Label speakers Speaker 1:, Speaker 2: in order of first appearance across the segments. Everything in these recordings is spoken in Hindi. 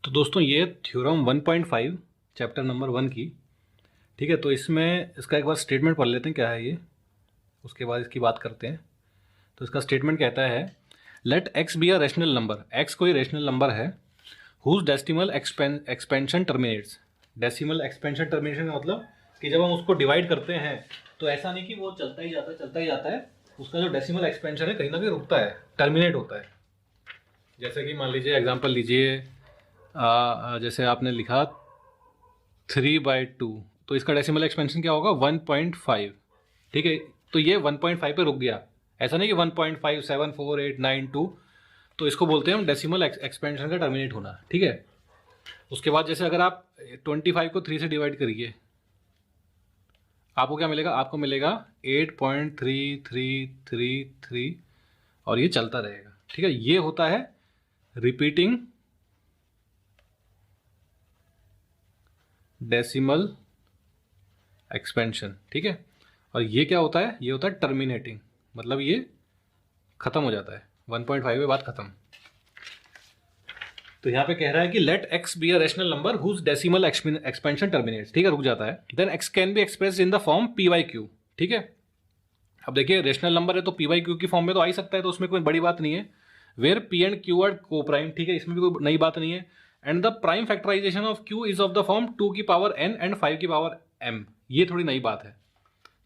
Speaker 1: तो दोस्तों ये थ्योरम 1.5 चैप्टर नंबर 1 की, ठीक है। तो इसमें इसका एक बार स्टेटमेंट पढ़ लेते हैं क्या है ये, उसके बाद इसकी बात करते हैं। तो इसका स्टेटमेंट कहता है let x be a rational number, x कोई रेशनल नंबर है whose decimal expansion terminates. Decimal expansion termination का मतलब कि जब हम उसको डिवाइड करते हैं तो ऐसा नहीं कि वो चलता ही जाता है चलता ही जाता है, उसका जो डेसिमल एक्सपेंशन है कहीं ना कहीं रुकता है, टर्मिनेट होता है। जैसे कि मान लीजिए एग्जांपल लीजिए, जैसे आपने लिखा 3/2, तो इसका डेसिमल एक्सपेंशन क्या होगा 1.5, ठीक है। तो ये 1.5 पे रुक गया, ऐसा नहीं कि 1.574892, तो इसको बोलते हैं हम डेसिमल एक्सपेंशन का टर्मिनेट होना, ठीक है। उसके बाद जैसे अगर आप 25 को 3 से डिवाइड करिए, आपको क्या मिलेगा, आपको मिलेगा 8.3333 और ये चलता रहेगा, ठीक है। ये होता है रिपीटिंग डेसिमल एक्सपेंशन, ठीक है। और ये क्या होता है, ये होता है टर्मिनेटिंग, मतलब ये खत्म हो जाता है 1.5 में, बात खत्म। तो यहाँ पे कह रहा है कि let x be a rational number whose decimal expansion terminates, ठीक है, रुक जाता है। Then x can be expressed in the form p by q, ठीक है। अब देखिए रेशनल नंबर है तो पी वाई क्यू की फॉर्म में तो आ ही सकता है, तो उसमें कोई बड़ी बात नहीं है। Where p and q are coprime, ठीक है, इसमें भी कोई नई बात नहीं है। And the prime factorisation of q is of the form 2 की पावर n एंड 5 की पावर m, ये थोड़ी नई बात है।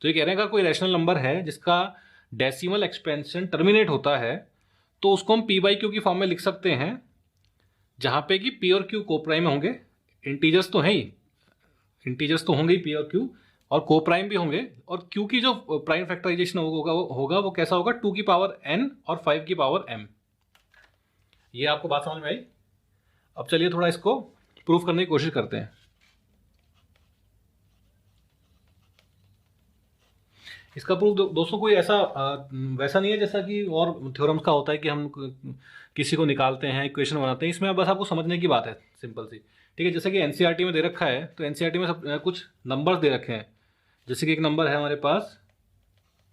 Speaker 1: तो ये कह रहे हैं अगर कोई रैशनल नंबर है जिसका डेसिमल एक्सपेंशन टर्मिनेट होता है तो उसको हम पी बाई क्यू की फॉर्म में लिख सकते हैं, जहां पे कि पी और क्यू को प्राइम होंगे, इंटीजर्स तो हैं ही, इंटीजर्स तो होंगे ही पी और क्यू, और को प्राइम भी होंगे। और क्यू की जो प्राइम फैक्टराइजेशन वो कैसा होगा 2 की पावर n और 5 की पावर m। ये आपको बात समझ में आई। अब चलिए थोड़ा इसको प्रूफ करने की कोशिश करते हैं। इसका प्रूफ दोस्तों कोई ऐसा वैसा नहीं है जैसा कि और थ्योरम्स का होता है कि हम किसी को निकालते हैं, इक्वेशन बनाते हैं। इसमें बस आपको समझने की बात है, सिंपल सी, ठीक है। जैसे कि एनसीईआरटी में दे रखा है, तो एनसीईआरटी में कुछ नंबर्स दे रखे हैं। जैसे कि एक नंबर है हमारे पास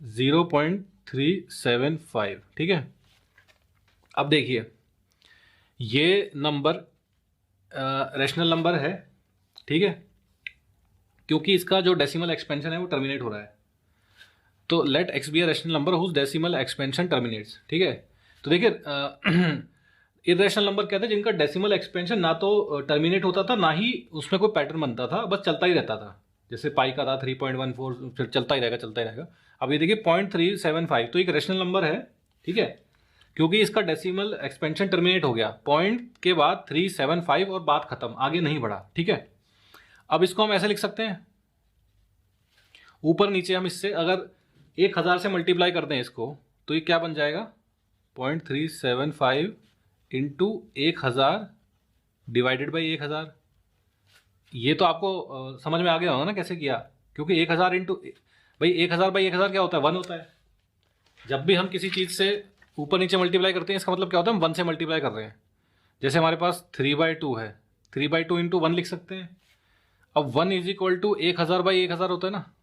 Speaker 1: 0.375, ठीक है। अब देखिए ये नंबर रैशनल नंबर है, ठीक है, क्योंकि इसका जो डेसिमल एक्सपेंशन है वो टर्मिनेट हो रहा है। तो let x be a rational number whose decimal expansion terminates, ठीक है। तो देखिए इरेशनल नंबर कहते हैं जिनका डेसिमल एक्सपेंशन ना तो टर्मिनेट होता था ना ही उसमें कोई पैटर्न बनता था, बस चलता ही रहता था। जैसे पाई का था 3.14, फिर चलता ही रहेगा चलता ही रहेगा। अब ये देखिए 0.375, तो एक रेशनल नंबर है, ठीक है, क्योंकि इसका डेसिमल एक्सपेंशन टर्मिनेट हो गया, पॉइंट के बाद 375 और बात खत्म, आगे नहीं बढ़ा, ठीक है। अब इसको हम ऐसे लिख सकते हैं, ऊपर नीचे हम इससे अगर 1000 से मल्टीप्लाई करते हैं इसको, तो ये क्या बन जाएगा 0.375 इंटू 1000 डिवाइडेड बाई 1000। ये तो आपको समझ में आ गया होगा ना कैसे किया, क्योंकि 1000 इंटू भाई 1000 बाई 1000 क्या होता है 1 होता है। जब भी हम किसी चीज़ से ऊपर नीचे मल्टीप्लाई करते हैं इसका मतलब क्या होता है हम 1 से मल्टीप्लाई कर रहे हैं। जैसे हमारे पास 3/2 है, 3/2 इंटू 1 लिख सकते हैं। अब 1 इज इक्वल टू 1000 बाई 1000 होता है ना,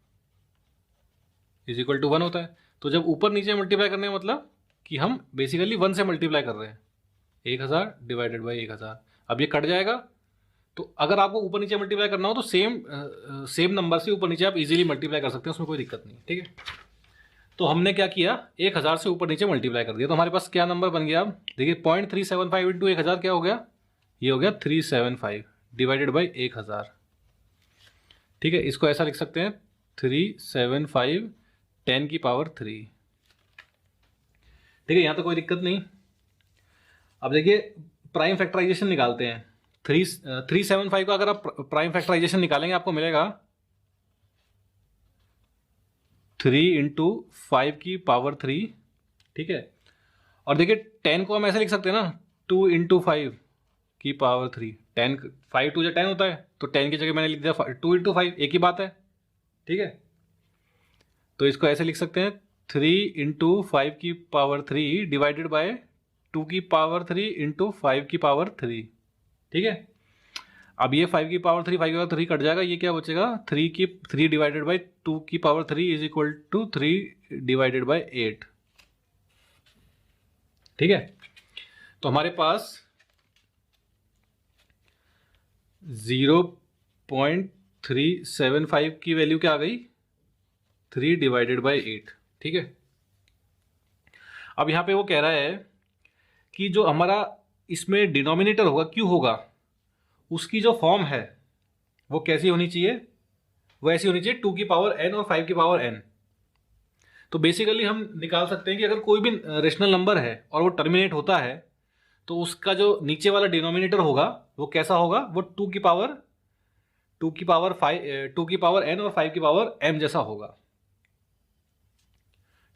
Speaker 1: इज इक्वल टू 1 होता है। तो जब ऊपर नीचे मल्टीप्लाई करने का मतलब कि हम बेसिकली 1 से मल्टीप्लाई कर रहे हैं, 1000 डिवाइडेड बाई 1000। अब ये कट जाएगा, तो अगर आपको ऊपर नीचे मल्टीप्लाई करना हो तो सेम नंबर से ऊपर नीचे आप इजीली मल्टीप्लाई कर सकते हैं, उसमें कोई दिक्कत नहीं, ठीक है। तो हमने क्या किया 1000 से ऊपर नीचे मल्टीप्लाई कर दिया, तो हमारे पास क्या नंबर बन गया। अब देखिए 0.375 इंटू 1000 क्या हो गया, ये हो गया 375 डिवाइडेड बाई 1000, ठीक है। इसको ऐसा लिख सकते हैं 375 10 की पावर 3, ठीक है, यहाँ तो कोई दिक्कत नहीं। अब देखिए प्राइम फैक्टराइजेशन निकालते हैं। 375 का अगर आप प्राइम फैक्टराइजेशन निकालेंगे आपको मिलेगा 3 इंटू 5 की पावर 3, ठीक है। और देखिए 10 को हम ऐसे लिख सकते हैं ना 2 इंटू 5 की पावर 3, 10 5 2 10 होता है, तो 10 की जगह मैंने लिख दिया 2 इंटू 5, एक ही बात है, ठीक है। तो इसको ऐसे लिख सकते हैं 3 इंटू 5 की पावर 3 डिवाइडेड बाय 2 की पावर 3 इंटू 5 की पावर 3, ठीक है। अब ये 5 की पावर 3 5 की पावर 3 कट जाएगा, ये क्या बचेगा 3 डिवाइडेड बाई 2 की power 3 is equal to 3 divided by 8, ठीक है। तो हमारे पास 0.375 की वैल्यू क्या आ गई, 3 डिवाइडेड बाई 8। ठीक है, अब यहाँ पे वो कह रहा है कि जो हमारा इसमें डिनोमिनेटर होगा, क्यू होगा, उसकी जो फॉर्म है वो कैसी होनी चाहिए, वो ऐसी होनी चाहिए 2 की पावर n और 5 की पावर n। तो बेसिकली हम निकाल सकते हैं कि अगर कोई भी रेशनल नंबर है और वो टर्मिनेट होता है तो उसका जो नीचे वाला डिनोमिनेटर होगा वो कैसा होगा, वो 2 की पावर n और 5 की पावर m जैसा होगा।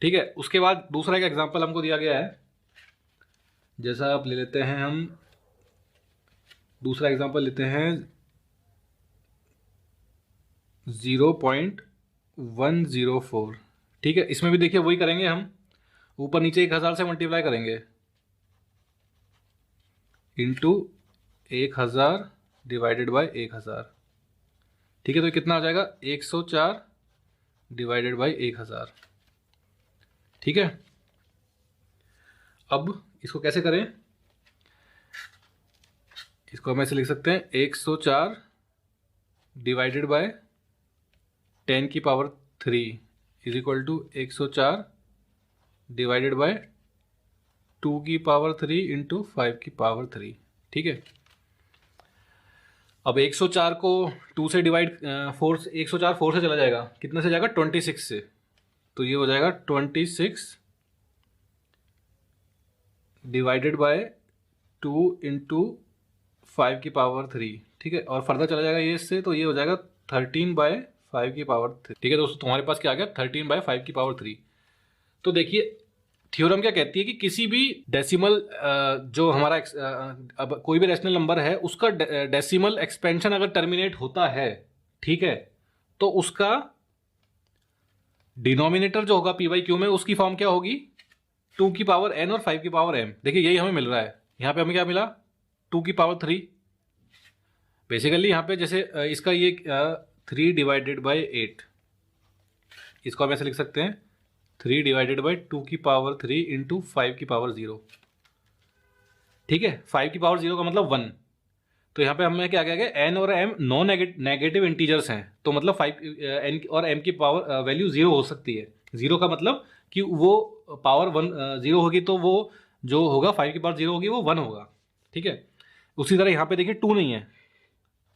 Speaker 1: ठीक है, उसके बाद दूसरा एक एग्जांपल हमको दिया गया है, जैसा आप ले लेते हैं, हम दूसरा एग्जांपल लेते हैं 0.104। ठीक है, इसमें भी देखिए वही करेंगे, हम ऊपर नीचे 1000 से मल्टीप्लाई करेंगे इंटू 1000 डिवाइडेड बाय 1000। ठीक है, तो कितना आ जाएगा, 104 डिवाइडेड बाय 1000। ठीक है, अब इसको कैसे करें, इसको हम ऐसे लिख सकते हैं 104 डिवाइडेड बाय 10 की power 3 is equal to 104 divided by 2 की पावर 3 इंटू 5 की पावर 3। ठीक है, अब 104 को 2 से डिवाइड 104 4 से चला जाएगा, कितने से जाएगा, 26 से, तो ये हो जाएगा 26 डिवाइडेड बाय 2 इंटू 5 की पावर 3। ठीक है, और फर्दर चला जाएगा ये इससे, तो ये हो जाएगा 13 बाय 5 की पावर 3। ठीक है दोस्तों, तुम्हारे पास क्या आ गया, 13 बाय 5 की पावर 3। तो देखिए थ्योरम क्या कहती है कि किसी भी डेसिमल जो हमारा अब कोई भी रैशनल नंबर है उसका डेसिमल एक्सपेंशन अगर टर्मिनेट होता है, ठीक है, तो उसका डिनोमिनेटर जो होगा पी बाई क्यू में, उसकी फॉर्म क्या होगी, 2 की पावर n और 5 की पावर m। देखिए यही हमें मिल रहा है, यहाँ पे हमें क्या मिला, 2 की पावर 3। बेसिकली यहाँ पे जैसे इसका ये 3 डिवाइडेड बाई 8, इसको हम ऐसे लिख सकते हैं 3 डिवाइडेड बाई 2 की पावर 3 इंटू 5 की पावर 0। ठीक है, 5 की पावर 0 का मतलब 1। तो यहाँ पे हमें क्या गया, n और m नॉन नेगेटिव इंटीजर्स हैं, तो मतलब 5 n और m की पावर वैल्यू 0 हो सकती है। 0 का मतलब कि वो पावर 1 0 होगी, तो वो जो होगा 5 की पावर 0 होगी वो 1 होगा। ठीक है, उसी तरह यहाँ पे देखिए 2 नहीं है,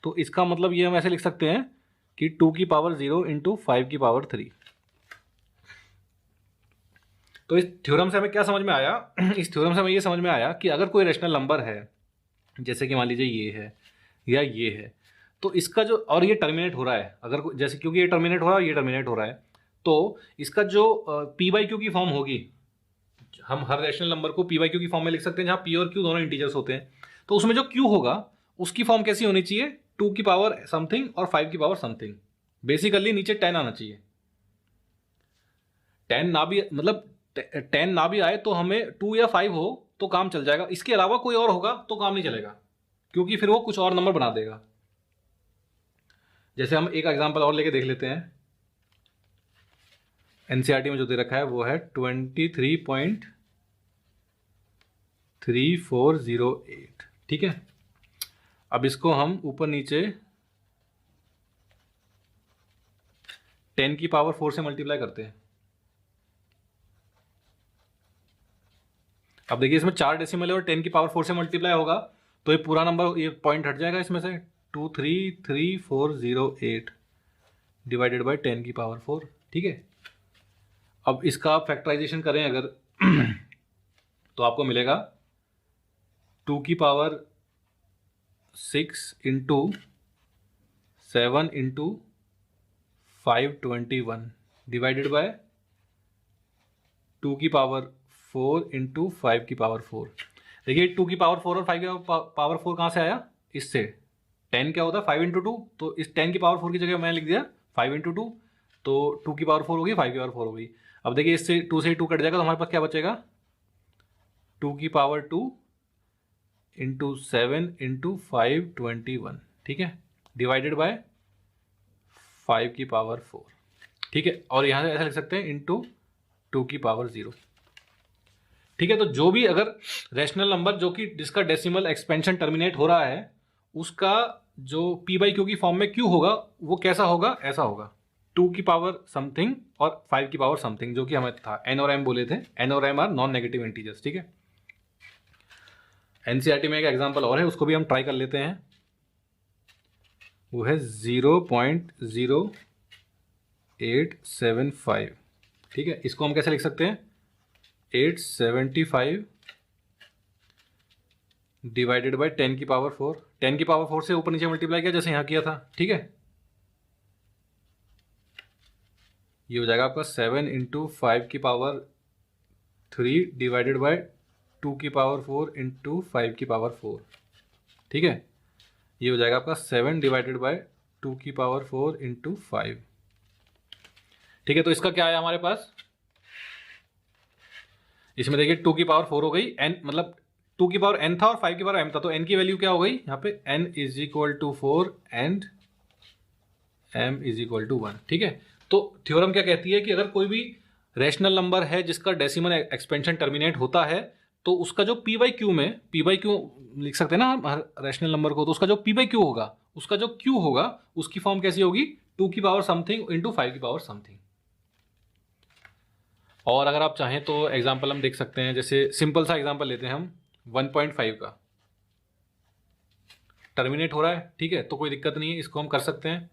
Speaker 1: तो इसका मतलब ये हम ऐसे लिख सकते हैं कि 2 की पावर 0 इंटू 5 की पावर 3। तो इस थ्योरम से हमें क्या समझ में आया, इस थ्योरम से हमें ये समझ में आया कि अगर कोई रेशनल नंबर है, जैसे कि मान लीजिए ये है या ये है, तो इसका जो, और ये टर्मिनेट हो रहा है, अगर जैसे क्योंकि ये टर्मिनेट हो रहा है, ये टर्मिनेट हो रहा है, तो इसका जो पी बाई क्यू की फॉर्म होगी, हम हर रैशनल नंबर को पी बाई क्यू की फॉर्म में लिख सकते हैं जहाँ पी और क्यू दोनों इंटीजर्स होते हैं। तो उसमें जो क्यू होगा उसकी फॉर्म कैसी होनी चाहिए, 2 की पावर समथिंग और 5 की पावर समथिंग। बेसिकली नीचे 10 आना चाहिए, 10 ना भी, मतलब 10 ना भी आए तो हमें 2 या 5 हो तो काम चल जाएगा, इसके अलावा कोई और होगा तो काम नहीं चलेगा, क्योंकि फिर वो कुछ और नंबर बना देगा। जैसे हम एक एग्जांपल और लेके देख लेते हैं, एनसीईआरटी में जो दे रखा है वो है 23.3408। ठीक है, अब इसको हम ऊपर नीचे 10 की पावर 4 से मल्टीप्लाई करते हैं। अब देखिए इसमें 4 डेसिमल है और 10 की पावर 4 से मल्टीप्लाई होगा, तो ये पूरा नंबर, ये पॉइंट हट जाएगा इसमें से, 233408 डिवाइडेड बाय 10 की पावर 4। ठीक है, अब इसका आप फैक्टराइजेशन करें अगर तो आपको मिलेगा 2 की power 6 into 7 into 521 divided by 2 की पावर 4 इंटू 5 की पावर 4। देखिए 2 की पावर 4 और 5 की पावर 4 कहाँ से आया, इससे 10 क्या होता है 5 इंटू 2, तो इस 10 की पावर 4 की जगह मैंने लिख दिया 5 इंटू 2, तो 2 की पावर 4 होगी, 5 की पावर 4 होगी। अब देखिए इससे 2 से 2 कट जाएगा, तो हमारे पास क्या बचेगा, 2 की पावर 2 इंटू 7 इंटू 521। ठीक है, डिवाइडेड बाय 5 की पावर 4। ठीक है, और यहाँ से ऐसा लिख सकते हैं इंटू 2 की पावर 0। ठीक है, तो जो भी अगर रैशनल नंबर जो कि जिसका डेसिमल एक्सपेंशन टर्मिनेट हो रहा है, उसका जो पी बाई क्यू की फॉर्म में क्यू होगा वो कैसा होगा, ऐसा होगा 2 की पावर समथिंग और 5 की पावर समथिंग, जो कि हमें था एन और एम बोले थे। एन और m are non negative integers, ठीक है। एनसीईआरटी में एक एग्जांपल और है, उसको भी हम ट्राई कर लेते हैं। वो है 0.0875, ठीक है। इसको हम कैसे लिख सकते हैं, 875 डिवाइडेड बाई 10 की पावर 4। 10 की पावर 4 से ऊपर नीचे मल्टीप्लाई किया जैसे यहाँ किया था, ठीक है। ये हो जाएगा आपका 7 इंटू 5 की पावर 3 डिवाइडेड बाई 2 की पावर 4 इंटू 5 की पावर 4, ठीक है। ये हो जाएगा आपका 7 डिवाइडेड बाई 2 की पावर 4 इंटू 5, ठीक है। तो इसका क्या आया हमारे पास, इसमें देखिए 2 की पावर 4 हो गई, n मतलब 2 की पावर n था और 5 की पावर m था, तो n की वैल्यू क्या हो गई यहाँ पे, n is equal to 4 and m is equal to 1, ठीक है। तो थ्योरम क्या कहती है कि अगर कोई भी रैशनल नंबर है जिसका डेसिमल एक्सपेंशन टर्मिनेट होता है, तो उसका जो p बाई क्यू में, p बाई क्यू लिख सकते हैं ना हम हर रैशनल नंबर को, तो उसका जो p बाई क्यू होगा, उसका जो q होगा उसकी फॉर्म कैसी होगी, 2 की पावर समथिंग इंटू 5 की पावर समथिंग। और अगर आप चाहें तो एग्जाम्पल हम देख सकते हैं, जैसे सिंपल सा एग्जाम्पल लेते हैं हम, 1.5 का टर्मिनेट हो रहा है, ठीक है। तो कोई दिक्कत नहीं है, इसको हम कर सकते हैं।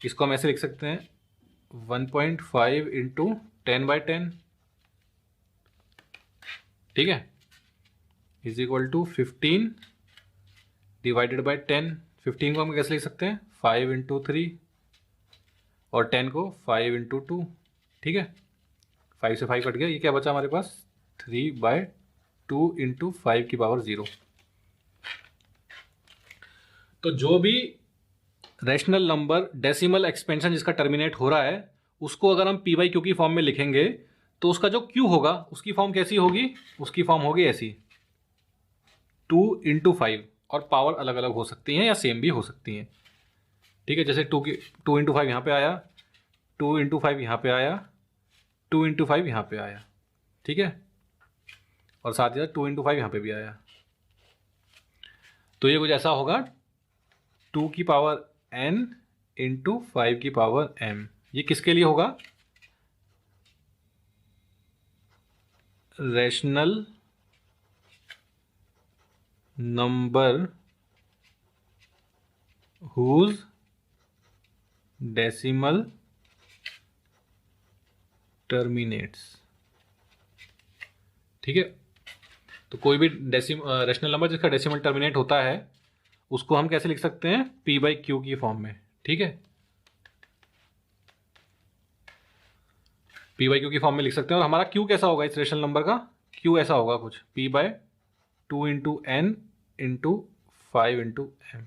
Speaker 1: इसको हम ऐसे लिख सकते हैं 1.5 इंटू 10/10, ठीक है, is equal to 15 divided by 10। 15 को हम कैसे लिख सकते हैं, 5 इंटू 3 और 10 को 5 इंटू 2, ठीक है। 5 से 5 कट गया, ये क्या बचा हमारे पास, 3/2 इंटू 5 की पावर 0। तो जो भी रैशनल नंबर डेसिमल एक्सपेंशन जिसका टर्मिनेट हो रहा है, उसको अगर हम पी बाई क्यू की फॉर्म में लिखेंगे, तो उसका जो क्यू होगा उसकी फॉर्म कैसी होगी, उसकी फॉर्म होगी ऐसी 2 इंटू 5, और पावर अलग अलग हो सकती हैं या सेम भी हो सकती हैं, ठीक है। जैसे 2 इंटू 5 यहाँ पे आया, 2 इंटू 5 यहाँ पे आया, 2 इंटू 5 यहाँ पे आया, ठीक है, और साथ ही साथ 2 इंटू 5 यहाँ पे भी आया। तो ये कुछ ऐसा होगा 2 की पावर n इंटू 5 की पावर m। ये किसके लिए होगा, rational number whose decimal terminates, ठीक है। तो कोई भी रैशनल नंबर जिसका डेसिमल टर्मिनेट होता है, उसको हम कैसे लिख सकते हैं, p बाई क्यू की फॉर्म में, ठीक है। p बाई क्यू की फॉर्म में लिख सकते हैं, और हमारा q कैसा होगा इस रैशनल नंबर का, q ऐसा होगा कुछ p by 2 into n into 5 into m,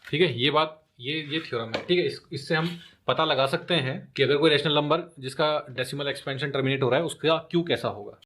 Speaker 1: ठीक है। ये बात, ये थ्योरम है, ठीक है। इससे हम पता लगा सकते हैं कि अगर कोई रैशनल नंबर जिसका डेसिमल एक्सपेंशन टर्मिनेट हो रहा है, उसका q कैसा होगा।